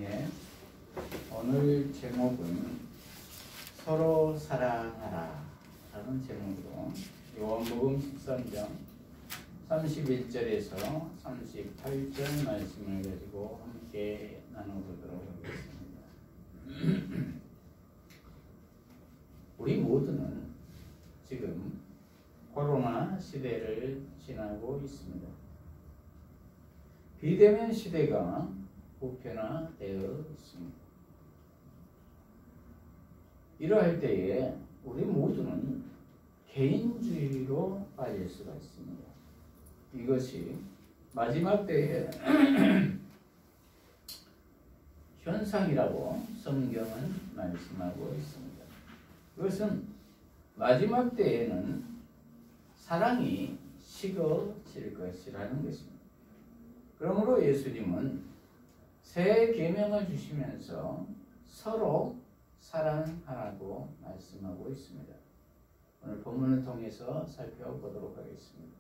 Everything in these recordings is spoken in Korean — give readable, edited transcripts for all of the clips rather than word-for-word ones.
예, 오늘 제목은 서로 사랑하라 라는 제목으로 요한복음 13장 31절에서 38절 말씀을 가지고 함께 나눠보도록 하겠습니다. 우리 모두는 지금 코로나 시대를 지나고 있습니다. 비대면 시대가 보편화되어 있습니다. 이러할 때에 우리 모두는 개인주의로 빠질 수가 있습니다. 이것이 마지막 때의 현상이라고 성경은 말씀하고 있습니다. 그것은 마지막 때에는 사랑이 식어질 것이라는 것입니다. 그러므로 예수님은 새 계명을 주시면서 서로 사랑하라고 말씀하고 있습니다. 오늘 본문을 통해서 살펴보도록 하겠습니다.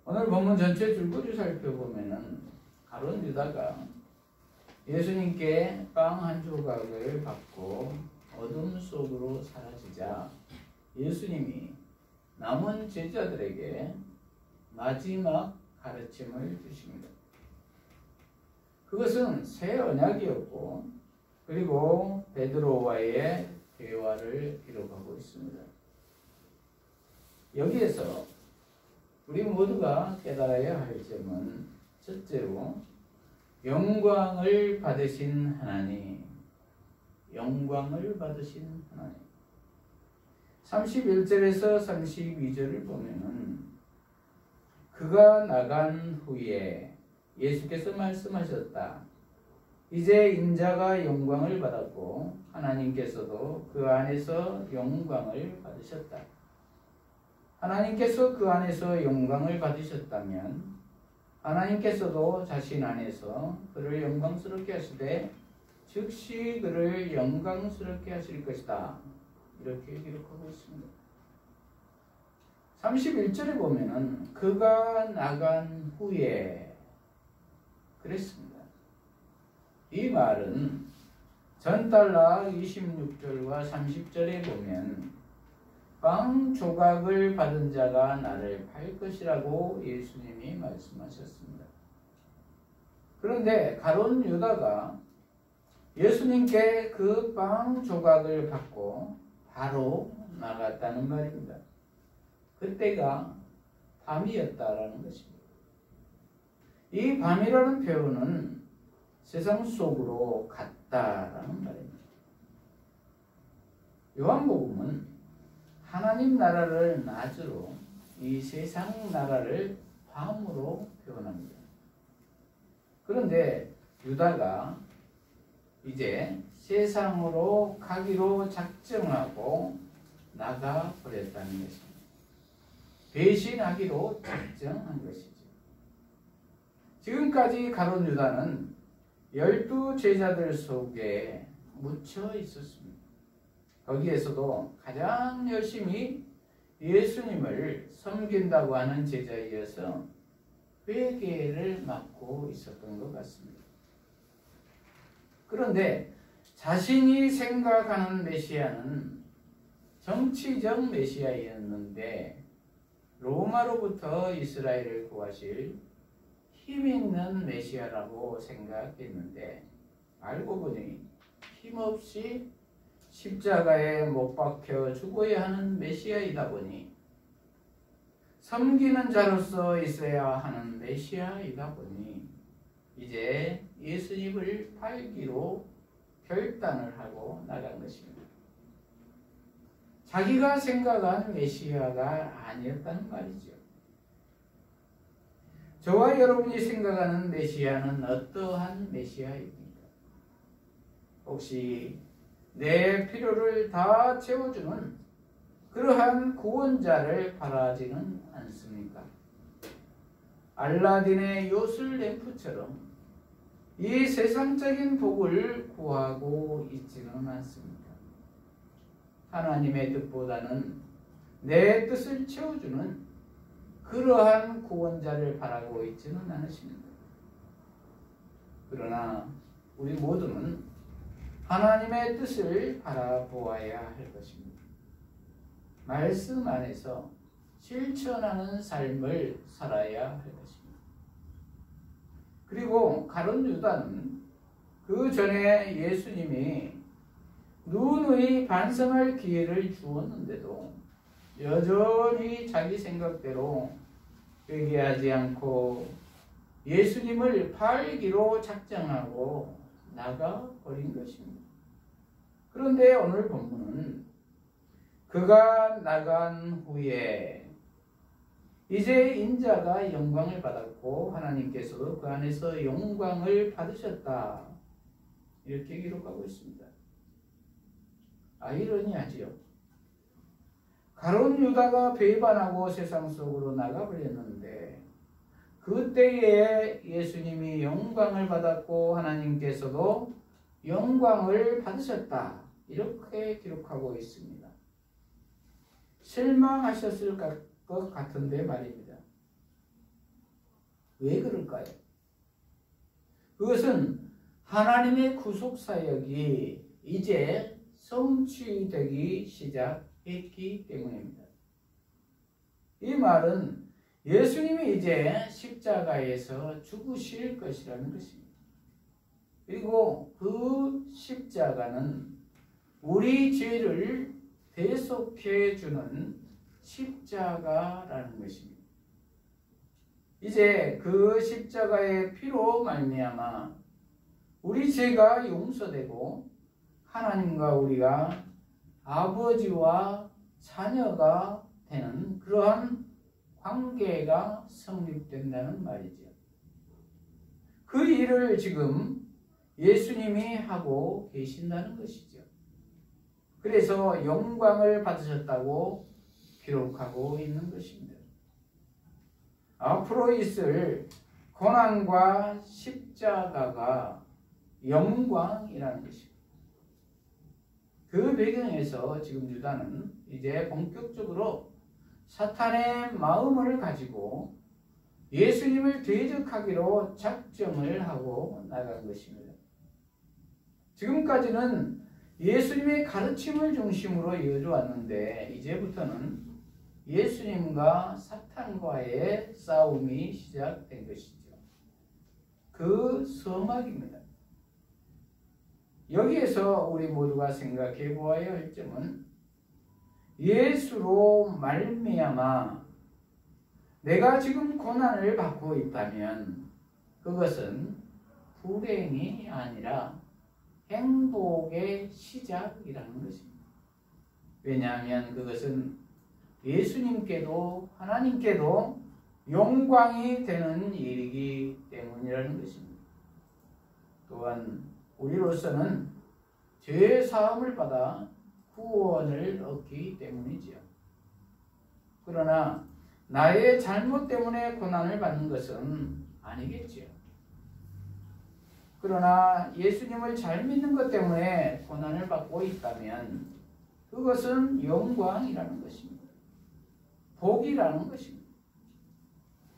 오늘 본문 전체 줄거리 살펴보면은 가룟 유다가 예수님께 빵 한 조각을 받고 어둠 속으로 사라지자 예수님이 남은 제자들에게 마지막 가르침을 주십니다. 그것은 새 언약이었고 그리고 베드로와의 대화를 기록하고 있습니다. 여기에서 우리 모두가 깨달아야 할 점은 첫째로 영광을 받으신 하나님, 영광을 받으신 하나님. 31절에서 32절을 보면은 그가 나간 후에 예수께서 말씀하셨다. 이제 인자가 영광을 받았고 하나님께서도 그 안에서 영광을 받으셨다. 하나님께서 그 안에서 영광을 받으셨다면 하나님께서도 자신 안에서 그를 영광스럽게 하시되 즉시 그를 영광스럽게 하실 것이다. 이렇게 기록하고 있습니다. 31절에 보면은 그가 나간 후에 그랬습니다. 이 말은 전달라 26절과 30절에 보면 빵 조각을 받은 자가 나를 팔 것이라고 예수님이 말씀하셨습니다. 그런데 가룟 유다가 예수님께 그 빵 조각을 받고 바로 나갔다는 말입니다. 그때가 밤이었다라는 것입니다. 이 밤이라는 표현은 세상 속으로 갔다라는 말입니다. 요한복음은 하나님 나라를 낮으로 이 세상 나라를 밤으로 표현합니다. 그런데 유다가 이제 세상으로 가기로 작정하고 나가버렸다는 것입니다. 배신하기로 작정한 것이죠. 지금까지 가룟 유다는 12 제자들 속에 묻혀 있었습니다. 거기에서도 가장 열심히 예수님을 섬긴다고 하는 제자이어서 회개를 맡고 있었던 것 같습니다. 그런데 자신이 생각하는 메시아는 정치적 메시아였는데 로마로부터 이스라엘을 구하실 힘있는 메시아라고 생각했는데 알고 보니 힘없이 십자가에 못 박혀 죽어야 하는 메시아이다 보니 섬기는 자로서 있어야 하는 메시아이다 보니 이제 예수님을 팔기로 결단을 하고 나간 것입니다. 자기가 생각한 메시아가 아니었다는 말이죠. 저와 여러분이 생각하는 메시아는 어떠한 메시아입니까? 혹시 내 필요를 다 채워주는 그러한 구원자를 바라지는 않습니까? 알라딘의 요술 램프처럼 이 세상적인 복을 구하고 있지는 않습니다. 하나님의 뜻보다는 내 뜻을 채워주는 그러한 구원자를 바라고 있지는 않으십니다. 그러나 우리 모두는 하나님의 뜻을 바라보아야 할 것입니다. 말씀 안에서 실천하는 삶을 살아야 할 것입니다. 그리고 가룟 유다는 그 전에 예수님이 누누이 반성할 기회를 주었는데도 여전히 자기 생각대로 회개하지 않고 예수님을 팔기로 작정하고 나가버린 것입니다. 그런데 오늘 본문은 그가 나간 후에 이제 인자가 영광을 받았고 하나님께서도 그 안에서 영광을 받으셨다, 이렇게 기록하고 있습니다. 아이러니하지요. 가룟 유다가 배반하고 세상 속으로 나가버렸는데 그때에 예수님이 영광을 받았고 하나님께서도 영광을 받으셨다, 이렇게 기록하고 있습니다. 실망하셨을 것 같은데 말입니다. 왜 그럴까요? 그것은 하나님의 구속사역이 이제 성취되기 시작했기 때문입니다. 이 말은 예수님이 이제 십자가에서 죽으실 것이라는 것입니다. 그리고 그 십자가는 우리 죄를 대속해 주는 십자가라는 것입니다. 이제 그 십자가의 피로 말미암아 우리 죄가 용서되고 하나님과 우리가 아버지와 자녀가 되는 그러한 관계가 성립된다는 말이죠. 그 일을 지금 예수님이 하고 계신다는 것이죠. 그래서 영광을 받으셨다고 기록하고 있는 것입니다. 앞으로 있을 고난과 십자가가 영광이라는 것입니다. 그 배경에서 지금 유다는 이제 본격적으로 사탄의 마음을 가지고 예수님을 대적하기로 작정을 하고 나간 것입니다. 지금까지는 예수님의 가르침을 중심으로 이어져 왔는데 이제부터는 예수님과 사탄과의 싸움이 시작된 것이죠. 그 서막입니다. 여기에서 우리 모두가 생각해 보아야 할 점은 예수로 말미암아 내가 지금 고난을 받고 있다면 그것은 불행이 아니라 행복의 시작이라는 것입니다. 왜냐하면 그것은 예수님께도 하나님께도 영광이 되는 일이기 때문이라는 것입니다. 또한 우리로서는 죄 사함을 받아 구원을 얻기 때문이지요. 그러나 나의 잘못 때문에 고난을 받는 것은 아니겠지요. 그러나 예수님을 잘 믿는 것 때문에 고난을 받고 있다면 그것은 영광이라는 것입니다. 복이라는 것입니다.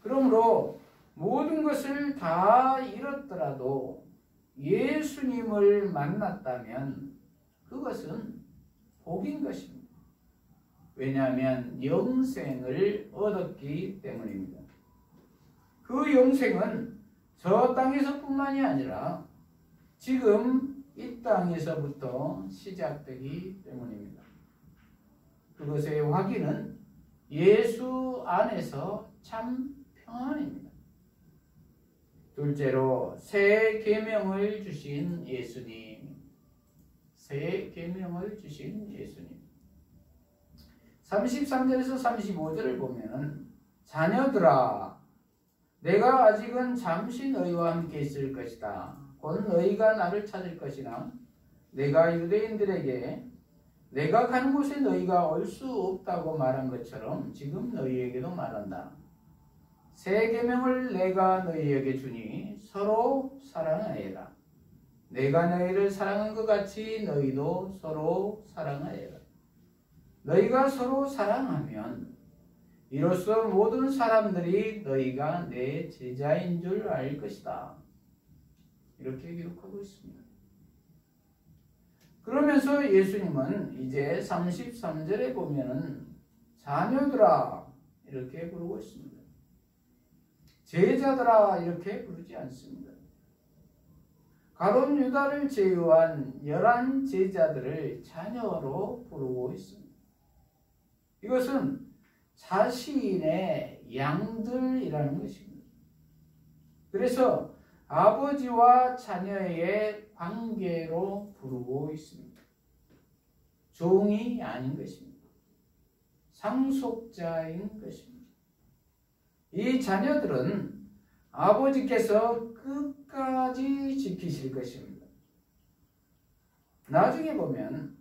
그러므로 모든 것을 다 잃었더라도 예수님을 만났다면 그것은 복인 것입니다. 왜냐하면 영생을 얻었기 때문입니다. 그 영생은 저 땅에서뿐만이 아니라 지금 이 땅에서부터 시작되기 때문입니다. 그것의 확인은 예수 안에서 참 평안입니다. 둘째로 새 계명을 주신 예수님. 새 계명을 주신 예수님. 33절에서 35절을 보면 자녀들아 내가 아직은 잠시 너희와 함께 있을 것이다. 곧 너희가 나를 찾을 것이나 내가 유대인들에게 내가 가는 곳에 너희가 올 수 없다고 말한 것처럼 지금 너희에게도 말한다. 새 계명을 내가 너희에게 주니 서로 사랑하여라. 내가 너희를 사랑한 것 같이 너희도 서로 사랑하여라. 너희가 서로 사랑하면 이로써 모든 사람들이 너희가 내 제자인 줄 알 것이다. 이렇게 기록하고 있습니다. 그러면서 예수님은 이제 33절에 보면은 자녀들아 이렇게 부르고 있습니다. 제자들아 이렇게 부르지 않습니다. 가룟 유다를 제외한 11 제자들을 자녀로 부르고 있습니다. 이것은 자신의 양들이라는 것입니다. 그래서 아버지와 자녀의 관계로 부르고 있습니다. 종이 아닌 것입니다. 상속자인 것입니다. 이 자녀들은 아버지께서 끝까지 지키실 것입니다. 나중에 보면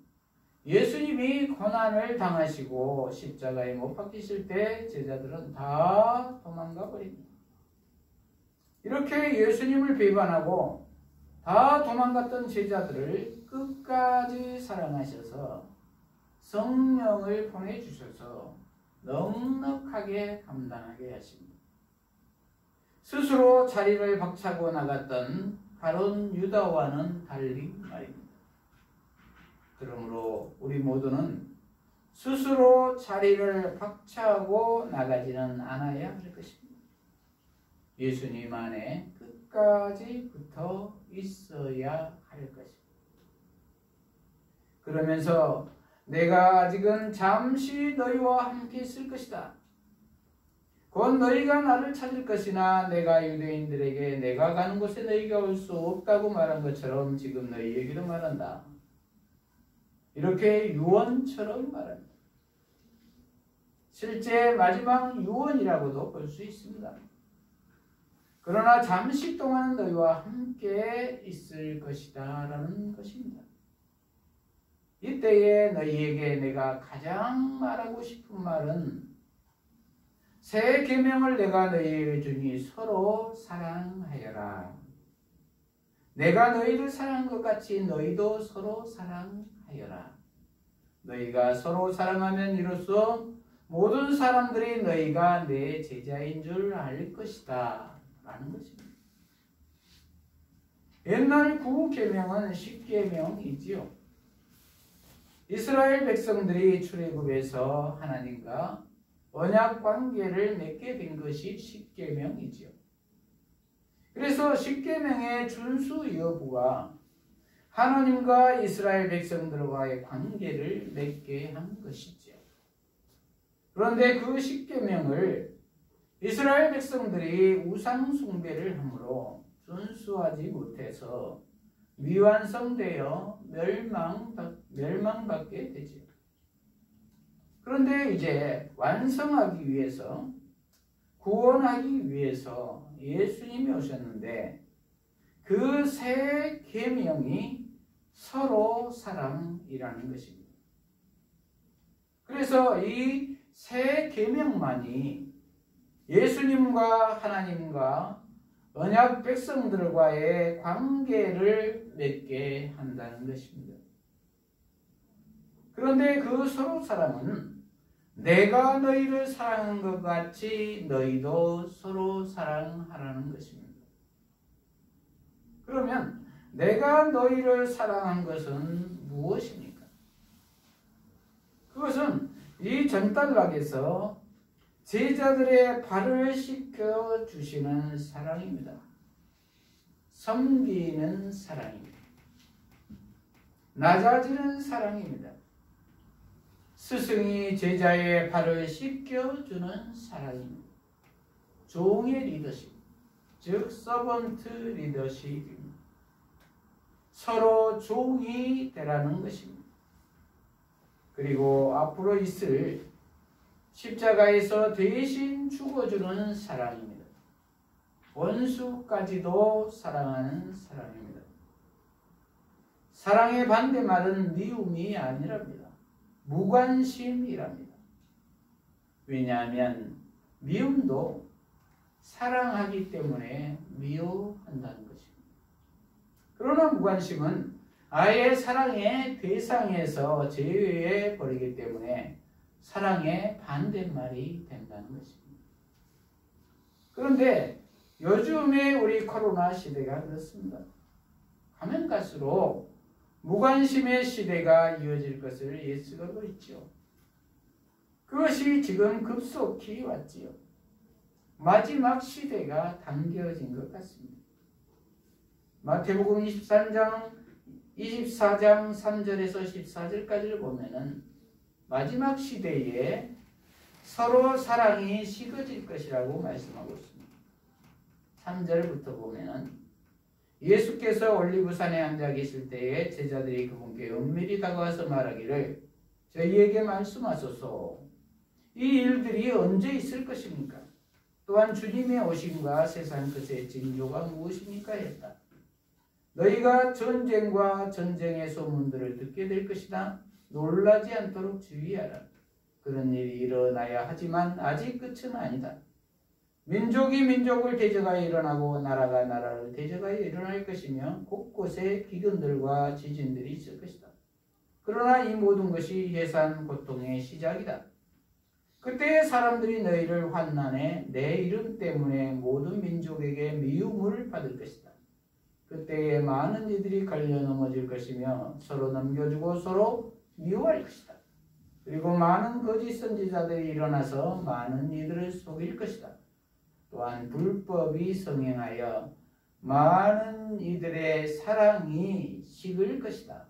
예수님이 고난을 당하시고 십자가에 못 박히실 때 제자들은 다 도망가 버립니다. 이렇게 예수님을 배반하고 다 도망갔던 제자들을 끝까지 사랑하셔서 성령을 보내주셔서 넉넉하게 감당하게 하십니다. 스스로 자리를 박차고 나갔던 가룟 유다와는 달리 말입니다. 그러므로 우리 모두는 스스로 자리를 박차고 나가지는 않아야 할 것입니다. 예수님 안에 끝까지 붙어 있어야 할 것입니다. 그러면서 내가 아직은 잠시 너희와 함께 있을 것이다. 곧 너희가 나를 찾을 것이나 내가 유대인들에게 내가 가는 곳에 너희가 올 수 없다고 말한 것처럼 지금 너희에게도 말한다. 이렇게 유언처럼 말합니다. 실제 마지막 유언이라고도 볼 수 있습니다. 그러나 잠시 동안 너희와 함께 있을 것이다 라는 것입니다. 이때에 너희에게 내가 가장 말하고 싶은 말은 새 계명을 내가 너희에게 주니 서로 사랑하여라. 내가 너희를 사랑한 것 같이 너희도 서로 사랑하여라. 너희가 서로 사랑하면 이로써 모든 사람들이 너희가 내 제자인 줄 알 것이다 라는 것입니다. 옛날 구계명은 십계명이지요. 이스라엘 백성들이 출애굽에서 하나님과 언약 관계를 맺게 된 것이 십계명이지요. 그래서 십계명의 준수 여부가 하나님과 이스라엘 백성들과의 관계를 맺게 한 것이지요. 그런데 그 십계명을 이스라엘 백성들이 우상 숭배를 함으로 준수하지 못해서 미완성되어 멸망받게 되죠. 그런데 이제 완성하기 위해서, 구원하기 위해서 예수님이 오셨는데 그 새 계명이 서로 사랑이라는 것입니다. 그래서 이 새 계명만이 예수님과 하나님과 언약 백성들과의 관계를 맺게 한다는 것입니다. 그런데 그 서로 사랑은 내가 너희를 사랑한 것 같이 너희도 서로 사랑하라는 것입니다. 그러면 내가 너희를 사랑한 것은 무엇입니까? 그것은 이 전달락에서 제자들의 발을 씻겨주시는 사랑입니다. 섬기는 사랑입니다. 낮아지는 사랑입니다. 스승이 제자의 발을 씻겨주는 사랑입니다. 종의 리더십, 즉 서번트 리더십입니다. 서로 종이 되라는 것입니다. 그리고 앞으로 있을 십자가에서 대신 죽어주는 사랑입니다. 원수까지도 사랑하는 사랑입니다. 사랑의 반대말은 미움이 아니랍니다. 무관심이랍니다. 왜냐하면 미움도 사랑하기 때문에 미워한다는 것입니다. 그러나 무관심은 아예 사랑의 대상에서 제외해 버리기 때문에 사랑의 반대말이 된다는 것입니다. 그런데 요즘에 우리 코로나 시대가 그렇습니다. 가면 갈수록 무관심의 시대가 이어질 것을 예측하고 있지요. 그것이 지금 급속히 왔지요. 마지막 시대가 당겨진 것 같습니다. 마태복음 24장 3절에서 14절까지를 보면은 마지막 시대에 서로 사랑이 식어질 것이라고 말씀하고 있습니다. 3절부터 보면은 예수께서 올리브산에 앉아 계실 때에 제자들이 그분께 은밀히 다가와서 말하기를 저희에게 말씀하소서 이 일들이 언제 있을 것입니까? 또한 주님의 오심과 세상 끝의 징조가 무엇입니까? 했다. 너희가 전쟁과 전쟁의 소문들을 듣게 될 것이다. 놀라지 않도록 주의하라. 그런 일이 일어나야 하지만 아직 끝은 아니다. 민족이 민족을 대적하여 일어나고 나라가 나라를 대적하여 일어날 것이며 곳곳에 기근들과 지진들이 있을 것이다. 그러나 이 모든 것이 해산 고통의 시작이다. 그때 사람들이 너희를 환난해 내 이름 때문에 모든 민족에게 미움을 받을 것이다. 그때에 많은 이들이 갈려 넘어질 것이며 서로 넘겨주고 서로 미워할 것이다. 그리고 많은 거짓 선지자들이 일어나서 많은 이들을 속일 것이다. 또한 불법이 성행하여 많은 이들의 사랑이 식을 것이다.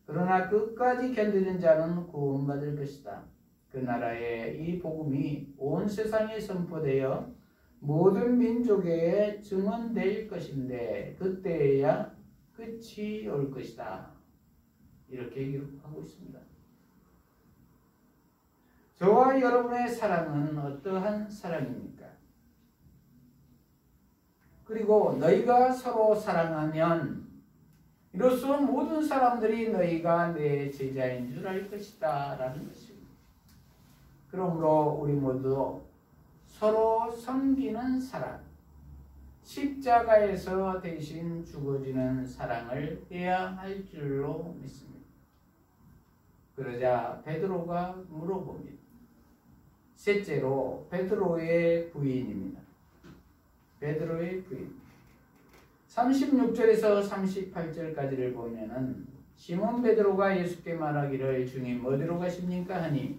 그러나 끝까지 견디는 자는 구원받을 것이다. 그 나라에 이 복음이 온 세상에 선포되어 모든 민족에 증언될 것인데 그때에야 끝이 올 것이다. 이렇게 기록하고 있습니다. 저와 여러분의 사랑은 어떠한 사랑입니까? 그리고 너희가 서로 사랑하면 이로써 모든 사람들이 너희가 내 제자인 줄 알 것이다 라는 것입니다. 그러므로 우리 모두 서로 섬기는 사랑, 십자가에서 대신 죽어지는 사랑을 해야 할 줄로 믿습니다. 그러자 베드로가 물어봅니다. 셋째로 베드로의 부인입니다. 베드로의 부인. 36절에서 38절까지를 보면은 시몬 베드로가 예수께 말하기를 주님 어디로 가십니까 하니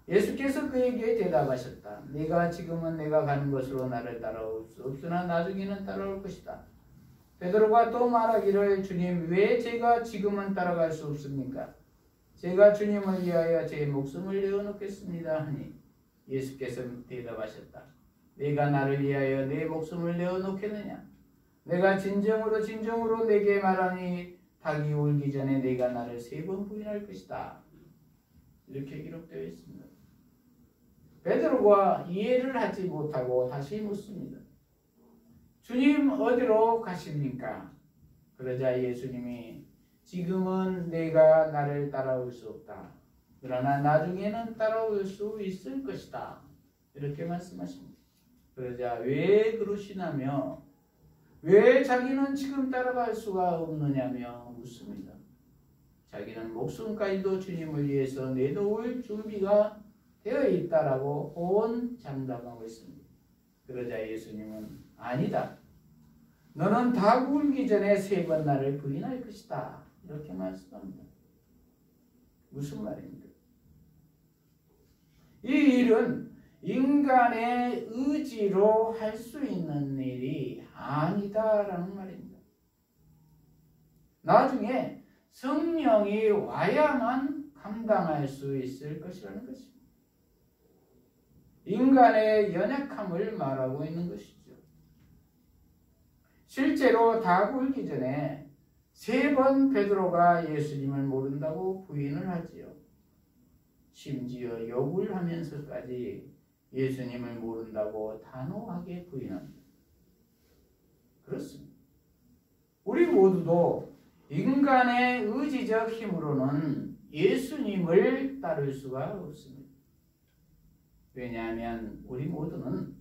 예수께서 그에게 대답하셨다. 네가 지금은 내가 가는 곳으로 나를 따라올 수 없으나 나중에는 따라올 것이다. 베드로가 또 말하기를 주님 왜 제가 지금은 따라갈 수 없습니까? 제가 주님을 위하여 제 목숨을 내어놓겠습니다 하니 예수께서 대답하셨다. 네가 나를 위하여 내 목숨을 내어놓겠느냐? 내가 진정으로 내게 말하니 닭이 울기 전에 네가 나를 3번 부인할 것이다. 이렇게 기록되어 있습니다. 베드로가 이해를 하지 못하고 다시 묻습니다. 주님 어디로 가십니까? 그러자 예수님이 지금은 내가 나를 따라올 수 없다. 그러나 나중에는 따라올 수 있을 것이다. 이렇게 말씀하십니다. 그러자 왜 그러시냐며 왜 자기는 지금 따라갈 수가 없느냐며 묻습니다. 자기는 목숨까지도 주님을 위해서 내놓을 준비가 되어 있다라고 호언장담하고 있습니다. 그러자 예수님은 아니다. 너는 닭 울기 전에 3번 나를 부인할 것이다. 이렇게 말씀합니다. 무슨 말입니까? 이 일은 인간의 의지로 할 수 있는 일이 아니다라는 말입니다. 나중에 성령이 와야만 감당할 수 있을 것이라는 것입니다. 인간의 연약함을 말하고 있는 것이죠. 실제로 닭 울기 전에 3번 베드로가 예수님을 모른다고 부인을 하지요. 심지어 욕을 하면서까지 예수님을 모른다고 단호하게 부인합니다. 그렇습니다. 우리 모두도 인간의 의지적 힘으로는 예수님을 따를 수가 없습니다. 왜냐하면 우리 모두는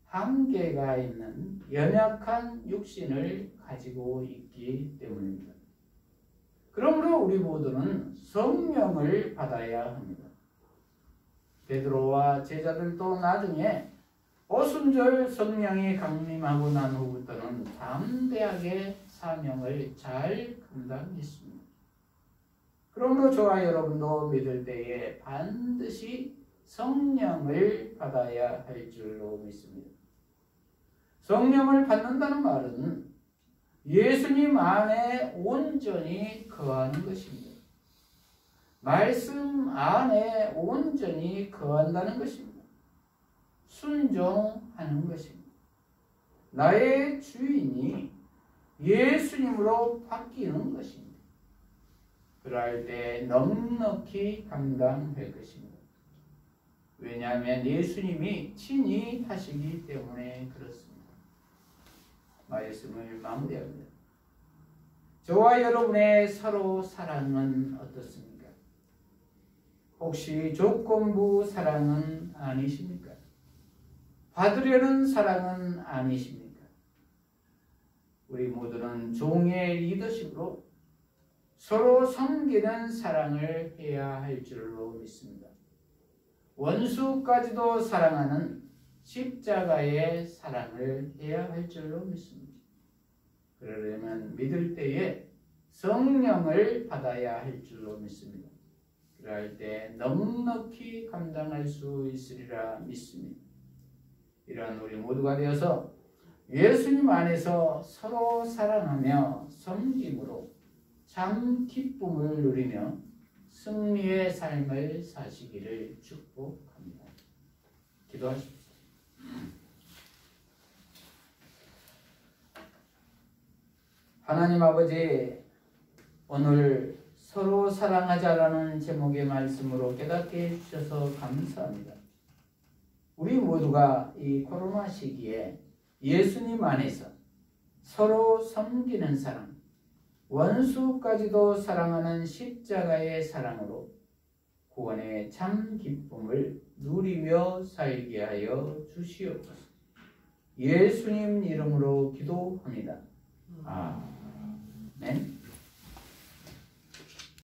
한계가 있는 연약한 육신을 가지고 있기 때문입니다. 그러므로 우리 모두는 성령을 받아야 합니다. 베드로와 제자들도 나중에 오순절 성령이 강림하고 난 후부터는 담대하게 사명을 잘 감당했습니다. 그러므로 저와 여러분도 믿을 때에 반드시 성령을 받아야 할 줄로 믿습니다. 성령을 받는다는 말은 예수님 안에 온전히 거하는 것입니다. 말씀 안에 온전히 거한다는 것입니다. 순종하는 것입니다. 나의 주인이 예수님으로 바뀌는 것입니다. 그럴 때 넉넉히 감당할 것입니다. 왜냐하면 예수님이 친히 하시기 때문에 그렇습니다. 말씀을 마무리합니다. 저와 여러분의 서로 사랑은 어떻습니까? 혹시 조건부 사랑은 아니십니까? 받으려는 사랑은 아니십니까? 우리 모두는 종의 리더십으로 서로 섬기는 사랑을 해야 할 줄로 믿습니다. 원수까지도 사랑하는 십자가의 사랑을 해야 할 줄로 믿습니다. 그러려면 믿을 때에 성령을 받아야 할 줄로 믿습니다. 그럴 때 넉넉히 감당할 수 있으리라 믿습니다. 이러한 우리 모두가 되어서 예수님 안에서 서로 사랑하며 섬김으로 참 기쁨을 누리며 승리의 삶을 사시기를 축복합니다. 기도하십시오. 하나님 아버지, 오늘 서로 사랑하자라는 제목의 말씀으로 깨닫게 해주셔서 감사합니다. 우리 모두가 이 코로나 시기에 예수님 안에서 서로 섬기는 사랑, 원수까지도 사랑하는 십자가의 사랑으로 구원의 참 기쁨을 누리며 살게 하여 주시옵소서. 예수님 이름으로 기도합니다. 아멘.